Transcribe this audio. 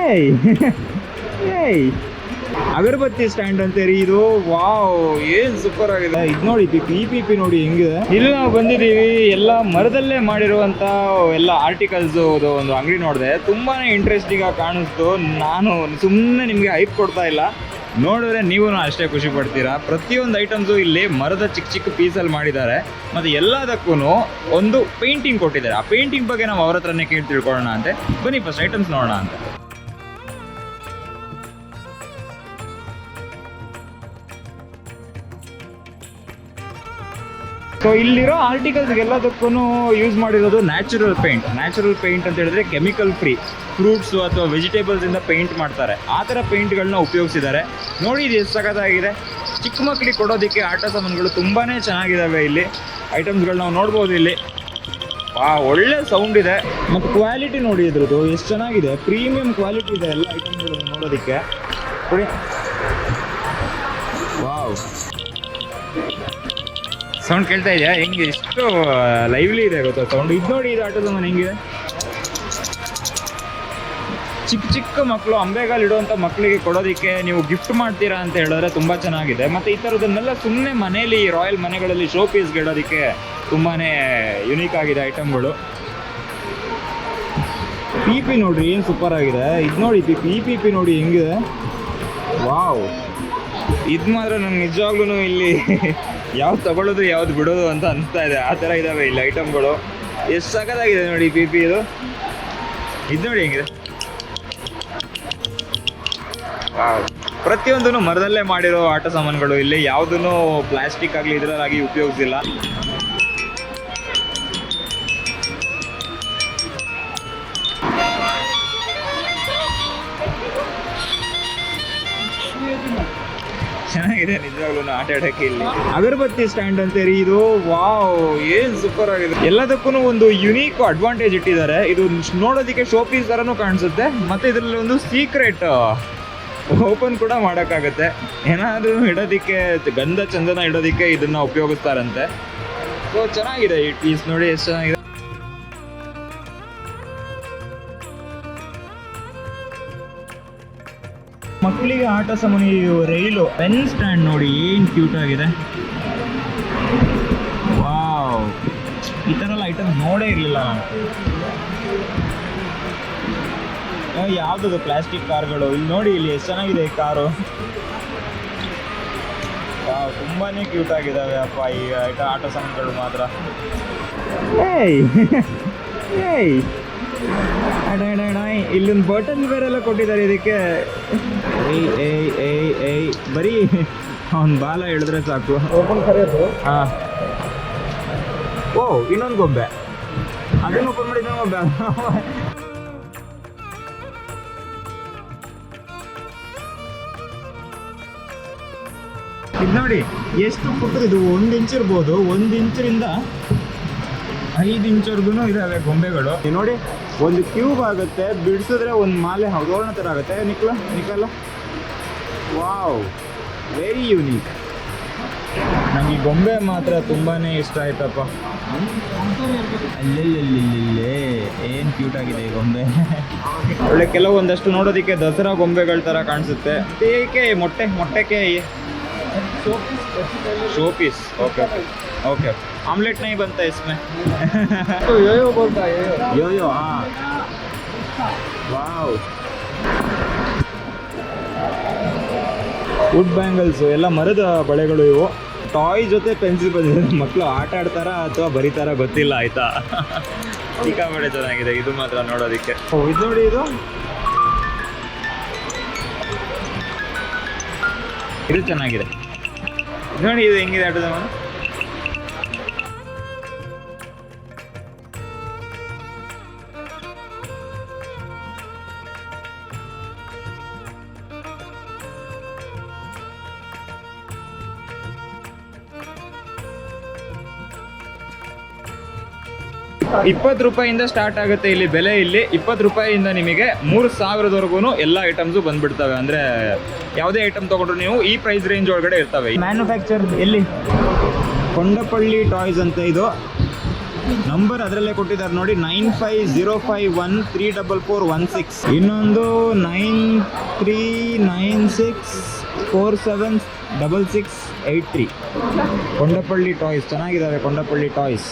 ಏಯ್ ಏಯ್ ಅಗರಬತ್ತಿ ಸ್ಟ್ಯಾಂಡ್ ಅಂತೀರಿ ಇದು. ವಾವ್, ಏನ್ ಸೂಪರ್ ಆಗಿದೆ. ಇದು ನೋಡಿ ಪಿ ನೋಡಿ ಹೆಂಗಿದೆ. ಇಲ್ಲಿ ನಾವು ಬಂದಿದ್ದೀವಿ, ಎಲ್ಲ ಮರದಲ್ಲೇ ಮಾಡಿರುವಂತ ಎಲ್ಲ ಆರ್ಟಿಕಲ್ಸ್ ಒಂದು ಅಂಗಡಿ ನೋಡಿದೆ. ತುಂಬಾನೇ ಇಂಟ್ರೆಸ್ಟಿಂಗ್ ಆಗಿ ಕಾಣಿಸ್ತು. ನಾನು ಸುಮ್ಮನೆ ನಿಮ್ಗೆ ಹೈಪ್ ಕೊಡ್ತಾ ಇಲ್ಲ, ನೋಡಿದ್ರೆ ನೀವು ಅಷ್ಟೇ ಖುಷಿ ಪಡ್ತೀರಾ. ಪ್ರತಿಯೊಂದು ಐಟಮ್ಸು ಇಲ್ಲಿ ಮರದ ಚಿಕ್ಕ ಚಿಕ್ಕ ಪೀಸಲ್ಲಿ ಮಾಡಿದ್ದಾರೆ. ಮತ್ತು ಎಲ್ಲದಕ್ಕೂ ಒಂದು ಪೇಂಟಿಂಗ್ ಕೊಟ್ಟಿದ್ದಾರೆ. ಆ ಪೇಂಟಿಂಗ್ ಬಗ್ಗೆ ನಾವು ಅವ್ರ ಹತ್ರನೇ ಕೇಳಿ ತಿಳ್ಕೊಳ್ಳೋಣ ಅಂತೆ. ಬನ್ನಿ ಫಸ್ಟ್ ಐಟಮ್ಸ್ ನೋಡೋಣ ಅಂತ. ಸೊ ಇಲ್ಲಿರೋ ಆರ್ಟಿಕಲ್ಸ್ ಎಲ್ಲದಕ್ಕೂ ಯೂಸ್ ಮಾಡಿರೋದು ನ್ಯಾಚುರಲ್ ಪೇಂಟ್ ಅಂತ ಹೇಳಿದ್ರೆ ಕೆಮಿಕಲ್ ಫ್ರೀ. ಫ್ರೂಟ್ಸು ಅಥವಾ ವೆಜಿಟೇಬಲ್ಸಿಂದ ಪೇಂಟ್ ಮಾಡ್ತಾರೆ, ಆ ಥರ ಪೇಂಟ್ಗಳನ್ನ ಉಪಯೋಗಿಸಿದ್ದಾರೆ. ನೋಡಿ ಇದು ಎಷ್ಟು ಸಖತ್ತಾಗಿದೆ. ಚಿಕ್ಕ ಮಕ್ಕಳಿಗೆ ಕೊಡೋದಕ್ಕೆ ಆಟ ಸಾಮಾನುಗಳು ತುಂಬಾ ಚೆನ್ನಾಗಿದ್ದಾವೆ. ಇಲ್ಲಿ ಐಟಮ್ಸ್ಗಳು ನಾವು ನೋಡ್ಬೋದು. ಇಲ್ಲಿ ಒಳ್ಳೆ ಸೌಂಡ್ ಇದೆ ಮತ್ತು ಕ್ವಾಲಿಟಿ ನೋಡಿ ಇದ್ರದ್ದು ಎಷ್ಟು ಚೆನ್ನಾಗಿದೆ. ಪ್ರೀಮಿಯಂ ಕ್ವಾಲಿಟಿ ಇದೆ ಎಲ್ಲ ಐಟಮ್ಗಳು ನೋಡೋದಕ್ಕೆ. ನೋಡಿ, ವಾವ್, ಸೌಂಡ್ ಕೇಳ್ತಾ ಇದೆಯಾ? ಹೆಂಗೆ ಎಷ್ಟು ಲೈವ್ಲಿ ಇದೆ ಗೊತ್ತಾ ಸೌಂಡ್. ಇದು ನೋಡಿ, ಇದು ಆಟೋ ಸಾಮಾನು ಹೆಂಗಿದೆ. ಚಿಕ್ಕ ಚಿಕ್ಕ ಮಕ್ಕಳು ಅಂಬೆಗಾಲು ಇಡುವಂಥ ಮಕ್ಕಳಿಗೆ ಕೊಡೋದಕ್ಕೆ ನೀವು ಗಿಫ್ಟ್ ಮಾಡ್ತೀರಾ ಅಂತ ಹೇಳಿದ್ರೆ ತುಂಬ ಚೆನ್ನಾಗಿದೆ. ಮತ್ತು ಈ ಥರದನ್ನೆಲ್ಲ ಸುಮ್ಮನೆ ಮನೇಲಿ ರಾಯಲ್ ಮನೆಗಳಲ್ಲಿ ಶೋ ಪೀಸ್ಗೆ ಇಡೋದಕ್ಕೆ ತುಂಬಾ ಯುನೀಕ್ ಆಗಿದೆ ಐಟಮ್ಗಳು. ಪಿ ನೋಡ್ರಿ ಏನು ಸೂಪರ್ ಆಗಿದೆ. ಇದು ನೋಡಿ ಪಿ ನೋಡಿ ಹೆಂಗಿದೆ. ವಾವ್, ಇದು ಮಾತ್ರ ನಂಗೆ ನಿಜವಾಗ್ಲೂ ಇಲ್ಲಿ ಯಾವ್ದು ತಗೊಳ್ಳೋದು ಯಾವ್ದು ಬಿಡೋದು ಅಂತ ಅನಿಸ್ತಾ ಇದೆ. ಆ ಥರ ಇದ್ದಾವೆ ಇಲ್ಲಿ ಐಟಮ್ಗಳು. ಎಷ್ಟು ಸಖತ್ತಾಗಿದೆ ನೋಡಿ ಪಿ ಇದು ನೋಡಿ ಹೆಂಗಿದೆ. ಪ್ರತಿಯೊಂದೂ ಮರದಲ್ಲೇ ಮಾಡಿರೋ ಆಟ ಸಾಮಾನುಗಳು. ಇಲ್ಲಿ ಯಾವುದೂ ಪ್ಲಾಸ್ಟಿಕ್ ಆಗಲಿ ಇದರಾಗಿ ಉಪಯೋಗಿಸಿಲ್ಲ. ಚೆನ್ನಾಗಿದೆ ನಿಜವಾಗ್ಲೂ ಆಟ ಆಡೋಕ್ಕೆ. ಇಲ್ಲಿ ಅಗರಬತ್ತಿ ಸ್ಟ್ಯಾಂಡ್ ಅಂತೀರಿ ಇದು. ವಾವ್, ಏನ್ ಸೂಪರ್ ಆಗಿದೆ. ಎಲ್ಲದಕ್ಕೂ ಒಂದು ಯುನೀಕ್ ಅಡ್ವಾಂಟೇಜ್ ಇಟ್ಟಿದ್ದಾರೆ. ಇದು ನೋಡೋದಕ್ಕೆ ಶೋ ಪೀಸ್ ಥರನೂ ಕಾಣಿಸುತ್ತೆ. ಮತ್ತು ಇದರಲ್ಲಿ ಒಂದು ಸೀಕ್ರೆಟ್ ಓಪನ್ ಕೂಡ ಮಾಡೋಕ್ಕಾಗುತ್ತೆ. ಏನಾದರೂ ಇಡೋದಕ್ಕೆ, ಗಂಧ ಚಂದನ ಇಡೋದಕ್ಕೆ ಇದನ್ನ ಉಪಯೋಗಿಸ್ತಾರಂತೆ. ಸೊ ಚೆನ್ನಾಗಿದೆ ಈ ಪೀಸ್ ನೋಡಿ ಎಷ್ಟು ಚೆನ್ನಾಗಿದೆ. ಮಕ್ಕಳಿಗೆ ಆಟ ಸಾಮಾನು ರೈಲು ಪೆನ್ ಸ್ಟ್ಯಾಂಡ್ ನೋಡಿ ಏನು ಕ್ಯೂಟ್ ಆಗಿದೆ. ವಾವ್, ಈ ಥರ ಎಲ್ಲ ಐಟಮ್ ನೋಡೇ ಇರಲಿಲ್ಲ ನಾನು. ಯಾವುದದು ಪ್ಲಾಸ್ಟಿಕ್ ಕಾರ್ಗಳು. ಇಲ್ಲಿ ನೋಡಿ, ಇಲ್ಲಿ ಎಷ್ಟು ಚೆನ್ನಾಗಿದೆ ಈ ಕಾರು. ವಾವ್, ತುಂಬಾ ಕ್ಯೂಟ್ ಆಗಿದ್ದಾವೆ ಅಪ್ಪ ಈ ಆಟ ಸಾಮಾನುಗಳು ಮಾತ್ರ. ಏಯ್ ಏಯ್ ಇಲ್ಲೊಂದು ಬಟನ್ ಬೇರೆಲ್ಲ ಕೊಟ್ಟಿದ್ದಾರೆ ಇದಕ್ಕೆ. ಏಯ್ ಬರೀ ಅವನ್ ಬಾಲ ಹೇಳಿದ್ರೆ ಸಾಕು. ಓಪನ್ ಕರೆಯೋದು. ಹಾಂ, ಓ ಇನ್ನೊಂದು ಗೊಂಬೆ, ಅದನ್ನು ಓಪನ್ ಮಾಡಿದ ಗೊಂಬೆ. ಇದು ನೋಡಿ ಎಷ್ಟು ಪುಟ್ಟದಿದು. 1 ಇಂಚ್ ಇರ್ಬೋದು, 1 ಇಂಚರಿಂದ 5 ಇಂಚ್ವರೆಗೂ ಇದಾವೆ ಗೊಂಬೆಗಳು. ನೋಡಿ, ಒಂದು ಕ್ಯೂಬ್ ಆಗುತ್ತೆ, ಬಿಡಿಸಿದ್ರೆ ಒಂದು ಮಾಲೆ ಹೌದೋಣ ಥರ ಆಗುತ್ತೆ. ನಿಕ್ಕಲ್ಲ. Wow, very unique. ನನಗೆ ಈ ಗೊಂಬೆ ಮಾತ್ರ ತುಂಬಾ ಇಷ್ಟ ಆಯ್ತಪ್ಪ. ಅಲ್ಲೇ ಏನು ಕ್ಯೂಟ್ ಆಗಿದೆ ಈ ಗೊಂಬೆ. ಒಳ್ಳೆ ಕೆಲವೊಂದಷ್ಟು ನೋಡೋದಕ್ಕೆ ದಸರಾ ಗೊಂಬೆಗಳ ಥರ ಕಾಣಿಸುತ್ತೆ. ಏಕೆ ಮೊಟ್ಟೆಗೆ शो पीस. ओके आमलेट नहीं बनता इसमें. तो यो बोलता है यो. हाँ, वाव. ವುಡ್ ಬ್ಯಾಂಗಲ್ಸು ಎಲ್ಲ ಮರದ ಬಳೆಗಳು ಇವು. ಟಾಯ್ ಜೊತೆ ಪೆನ್ಸಿಲ್ ಬಂದಿದೆ. ಮಕ್ಕಳು ಆಟ ಆಡ್ತಾರ ಅಥವಾ ಬರೀತಾರ ಗೊತ್ತಿಲ್ಲ ಆಯ್ತಾ. ಸಿಕ್ಕಾಪಟ್ಟೆ ಚೆನ್ನಾಗಿದೆ ಇದು ಮಾತ್ರ ನೋಡೋದಕ್ಕೆ. ಇದು ನೋಡಿ, ಇದು ಚೆನ್ನಾಗಿದೆ ನೋಡಿ. ಇದು ಹೆಂಗಿದೆ ಆಟದ ಸಾಮಾನು. ₹20 ಸ್ಟಾರ್ಟ್ ಆಗುತ್ತೆ ಇಲ್ಲಿ ಬೆಲೆ. ಇಲ್ಲಿ ₹20 ನಿಮಗೆ 3000ವರೆಗೂ ಎಲ್ಲ ಐಟಮ್ಸು ಬಂದ್ಬಿಡ್ತವೆ. ಅಂದರೆ ಯಾವುದೇ ಐಟಮ್ ತೊಗೊಂಡ್ರು ನೀವು ಈ ಪ್ರೈಸ್ ರೇಂಜ್ ಒಳಗಡೆ ಇರ್ತವೆ. ಮ್ಯಾನುಫ್ಯಾಕ್ಚರ್ ಎಲ್ಲಿ? ಕೊಂಡಪಳ್ಳಿ ಟಾಯ್ಸ್ ಅಂತ ಇದು. ನಂಬರ್ ಅದರಲ್ಲೇ ಕೊಟ್ಟಿದ್ದಾರೆ ನೋಡಿ, 9505134416. ಇನ್ನೊಂದು 9396476683. ಕೊಂಡಪಳ್ಳಿ ಟಾಯ್ಸ್ ಚೆನ್ನಾಗಿದ್ದಾವೆ, ಕೊಂಡಪಳ್ಳಿ ಟಾಯ್ಸ್.